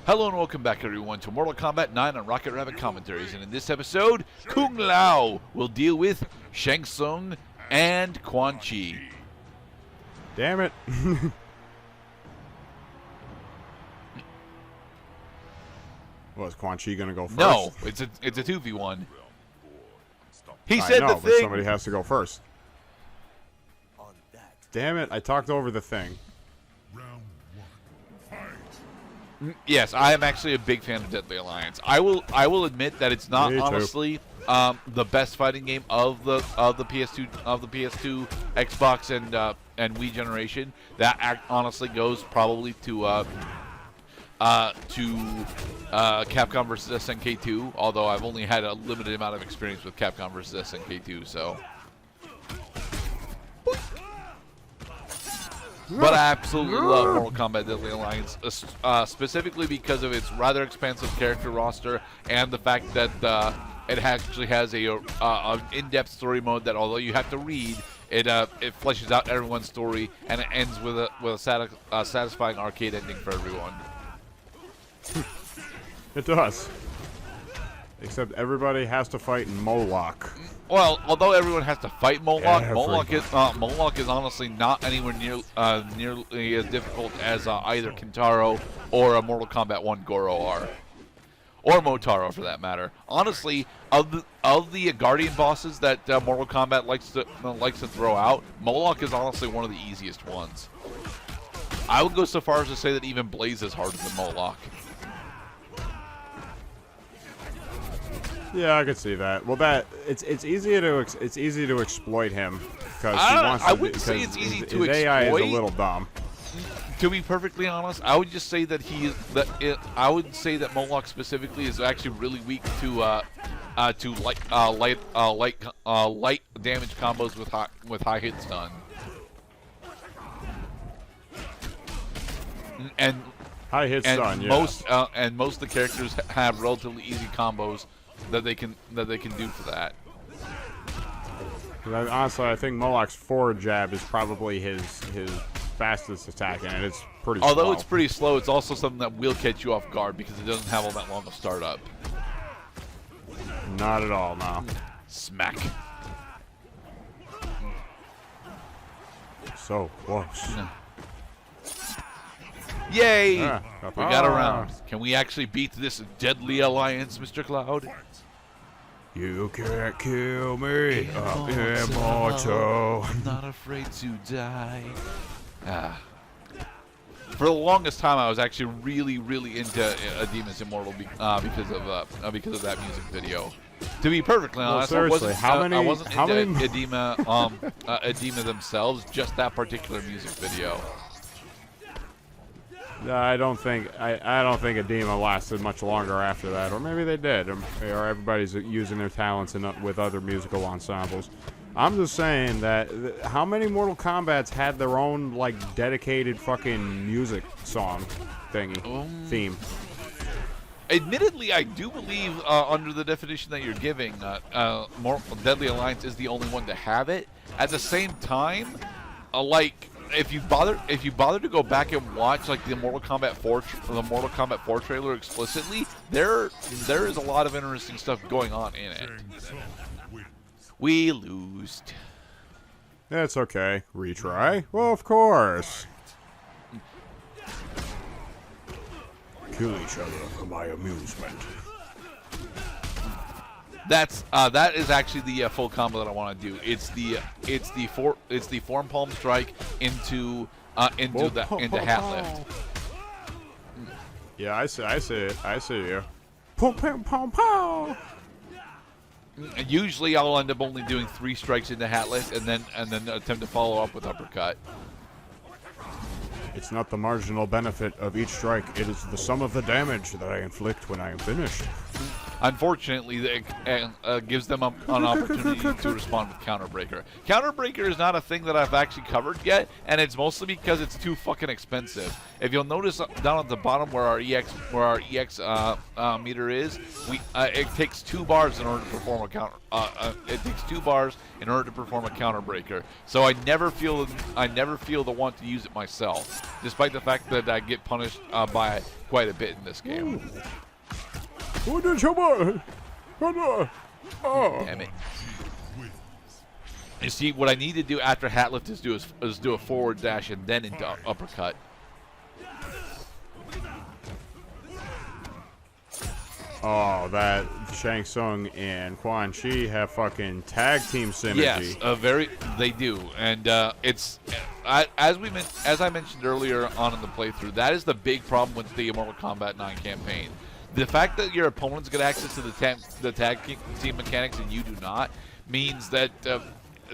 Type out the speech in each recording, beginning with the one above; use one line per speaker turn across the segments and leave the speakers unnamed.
Hello and welcome back, everyone, to Mortal Kombat 9 on Rocket Rabbit Commentaries. And in this episode, Kung Lao will deal with Shang Tsung and Quan Chi.
Damn it. Was Quan Chi going to go first?
No, it's a 2v1. He
I
said
know,
the
but
thing.
somebody has to go first. Damn it, I talked over the thing.
Yes, I am actually a big fan of Deadly Alliance. I will admit that it's not honestly the best fighting game of the PS2 Xbox and Wii generation. That honestly goes probably to Capcom vs SNK 2. Although I've only had a limited amount of experience with Capcom vs SNK 2, so. But I absolutely love Mortal Kombat Deadly Alliance, specifically because of its rather expansive character roster and the fact that it actually has an in-depth story mode that, although you have to read, it fleshes out everyone's story, and it ends with a satisfying arcade ending for everyone.
It does. Except everybody has to fight Moloch.
Well, although everyone has to fight Moloch, Moloch is honestly not anywhere nearly as difficult as either Kintaro or a Mortal Kombat 1 Goro are, or Motaro for that matter. Honestly, of the Guardian bosses that Mortal Kombat likes to throw out, Moloch is honestly one of the easiest ones. I would go so far as to say that even Blaze is harder than Moloch.
Yeah, I could see that. Well, it's easy to exploit him because he wants to.
I wouldn't say it's easy to exploit.
His AI is a little dumb.
To be perfectly honest, I would just say that I would say that Moloch specifically is actually really weak to light damage combos with high hit stun. And
high hit stun,
most of the characters have relatively easy combos that they can do for that.
Honestly, I think Moloch's forward jab is probably his fastest attack, and it's pretty slow.
Although it's pretty slow, it's also something that will catch you off guard because it doesn't have all that long of startup.
Not at all, no.
Smack.
So close.
Yay! We
got
got a round. Can we actually beat this Deadly Alliance, Mr. Cloud?
You can't kill me. I'm immortal.
I'm not afraid to die. For the longest time, I was actually really into Adima's Immortal because of that music video. To be perfectly honest, I wasn't into Adima themselves, just that particular music video.
I don't think Adima lasted much longer after that, or maybe they did, or everybody's using their talents with other musical ensembles. I'm just saying that how many Mortal Kombats had their own like dedicated fucking music song theme?
Admittedly, I do believe under the definition that you're giving, Deadly Alliance is the only one to have it. At the same time, if you bother to go back and watch like the Mortal Kombat 4 trailer explicitly, there is a lot of interesting stuff going on in it. We lose.
That's okay. Retry? Well, of course. Kill each other for my amusement.
That is actually the full combo that I want to do. It's the form palm strike into hat lift.
Yeah, I see it. I see you. Pom pom pom pom.
And usually I'll end up only doing 3 strikes into hat lift and then attempt to follow up with uppercut.
It's not the marginal benefit of each strike. It is the sum of the damage that I inflict when I am finished.
Unfortunately, it gives them an opportunity to respond with Counterbreaker. Counterbreaker is not a thing that I've actually covered yet, and it's mostly because it's too fucking expensive. If you'll notice down at the bottom where our EX meter is, it takes 2 bars in order to perform a counter. It takes 2 bars in order to perform a Counterbreaker. So I never feel the want to use it myself, despite the fact that I get punished by quite a bit in this game.
Oh.
Damn it. You see, what I need to do after hat lift is do a forward dash and then into uppercut.
Oh, that Shang Tsung and Quan Chi have fucking tag team synergy.
Yes, they do, and it's as I mentioned earlier on in the playthrough. That is the big problem with the Mortal Kombat 9 campaign. The fact that your opponents get access to the tag team mechanics and you do not means that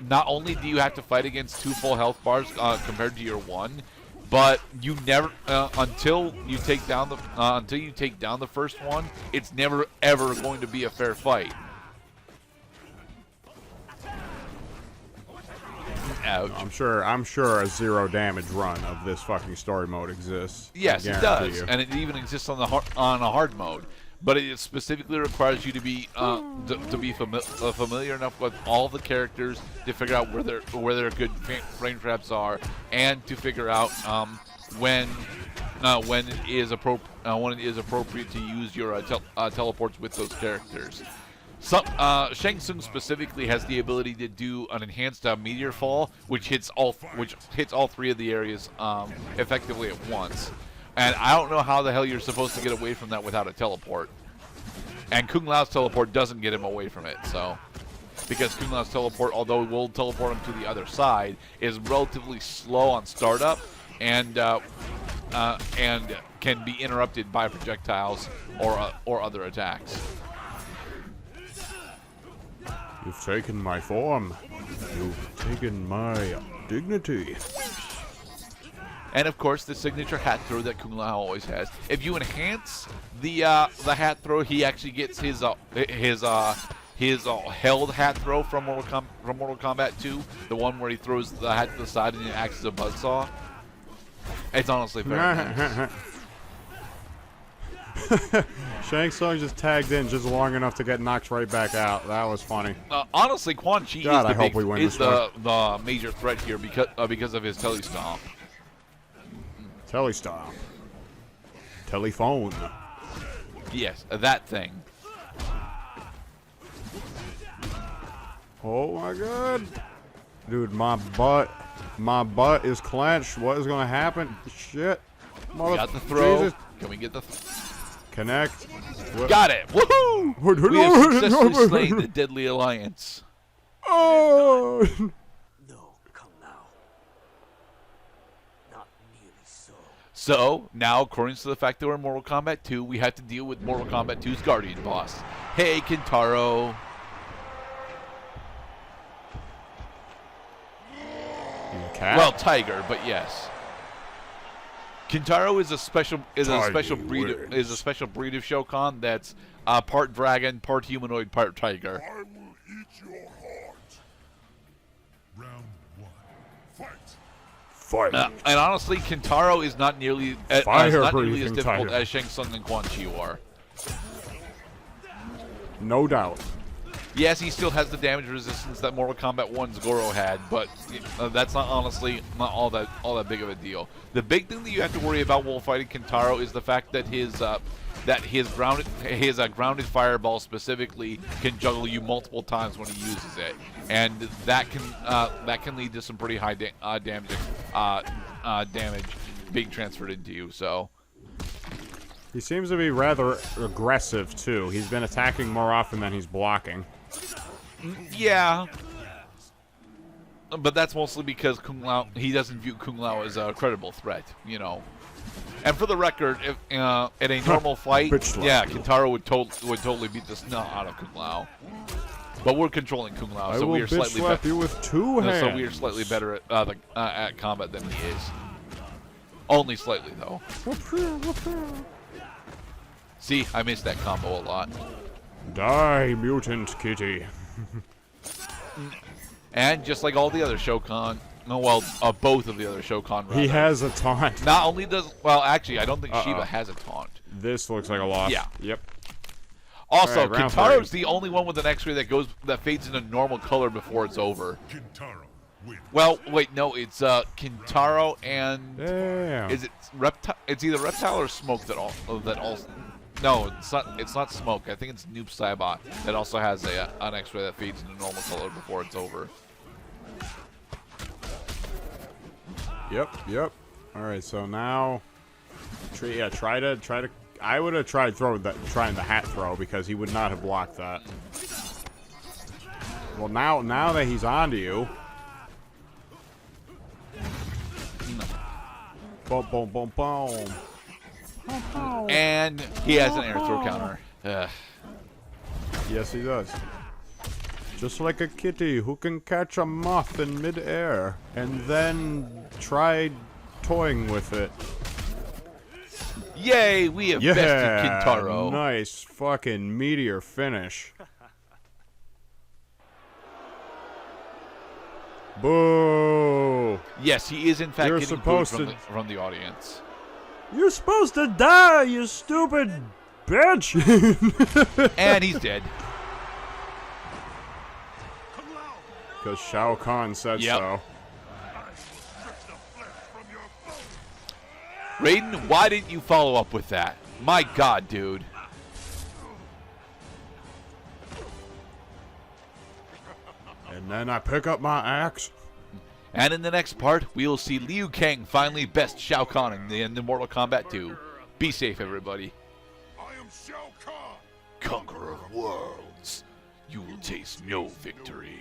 not only do you have to fight against 2 full health bars compared to your 1, but you never until you take down the first one, it's never ever going to be a fair fight. Ouch.
I'm sure a 0 damage run of this fucking story mode exists.
Yes, it does, and it even exists on a hard mode. But it specifically requires you to be familiar enough with all the characters to figure out where their good frame traps are, and to figure out when it is appropriate to use your teleports with those characters. Shang Tsung specifically has the ability to do an enhanced meteor fall, which hits all 3 of the areas effectively at once. And I don't know how the hell you're supposed to get away from that without a teleport. And Kung Lao's teleport doesn't get him away from it, so because Kung Lao's teleport, although it will teleport him to the other side, is relatively slow on startup and can be interrupted by projectiles or other attacks.
You've taken my form. You've taken my dignity.
And of course, the signature hat throw that Kung Lao always has. If you enhance the hat throw, he actually gets his held hat throw from Mortal Kombat 2, the one where he throws the hat to the side and it acts as a buzzsaw. It's honestly very nice.
Shang Tsung just tagged in just long enough to get knocked right back out. That was funny.
Honestly, Quan Chi is the major threat here because of his telestomp.
Telestomp. Telephone.
Yes, that thing.
Oh my god. Dude, my butt is clenched. What is gonna happen? Shit.
We got the throw.
Jesus.
Can we get the
connect?
Got it. Woohoo! We have successfully slain the Deadly Alliance.
Oh!
No, Kung Lao. Not nearly so.
So, now, according to the fact that we're in Mortal Kombat 2, we have to deal with Mortal Kombat 2's Guardian boss. Hey, Kintaro.
Cat?
Well, Tiger, but yes. Kintaro is a special breed of Shokan that's part dragon, part humanoid, part tiger.
I will eat your heart. Round 1. Fight.
And honestly, Kintaro is not nearly as difficult
tiger.
as Shang Tsung and Quan Chi are.
No doubt.
Yes, he still has the damage resistance that Mortal Kombat 1's Goro had, but that's not all that big of a deal. The big thing that you have to worry about while fighting Kintaro is the fact that his grounded fireball specifically can juggle you multiple times when he uses it, and that can lead to some pretty high damage being transferred into you. So.
He seems to be rather aggressive too. He's been attacking more often than he's blocking.
Yeah, but that's mostly because Kung Lao, he doesn't view Kung Lao as a credible threat, you know. And for the record, if, in a normal fight, yeah, Kintaro would totally beat the snot out of Kung Lao. But we're controlling Kung Lao, so we are slightly better.
You with 2 hands.
So we are slightly better at combat than he is. Only slightly, though. See, I missed that combo a lot.
Die, mutant kitty.
And just like all the other Shokan, no, well, both of the other Shokan, rather.
He has a taunt.
Not only does, well, actually, I don't think Shiva has a taunt.
This looks like a loss.
Yeah.
Yep.
Also,
All right, round
Kintaro's
three.
the only one with an X-ray that fades into normal color before it's over.
Kintaro wins.
Well, wait, no, it's Kintaro and
Damn.
is it Reptile? It's either Reptile or Smoke that all. No, it's not. It's not Smoke. I think it's Noob Saibot that also has an X-ray that fades into normal color before it's over.
Yep. All right, so now, try to. I would have tried trying the hat throw because he would not have blocked that. Well, now that he's onto you. Boom, boom, boom, boom.
And he has an air throw counter. Ugh.
Yes, he does. Just like a kitty who can catch a moth in midair and then try toying with it.
Yay, we have bested
Yeah,
Kintaro.
nice fucking meteor finish. Boo!
Yes, he is in fact
You're
getting booed
supposed
from
to-
from the audience.
You're supposed to die, you stupid bitch!
And he's dead.
Kung Lao.
Because Shao Kahn said
Yep.
so.
Strip the flesh from your bones.
Raiden, why didn't you follow up with that? My God, dude.
And then I pick up my axe.
And in the next part, we will see Liu Kang finally best Shao Kahn in the end of Mortal Kombat 2. Be safe, everybody.
I am Shao Kahn.
Conqueror of worlds. You will taste no victory.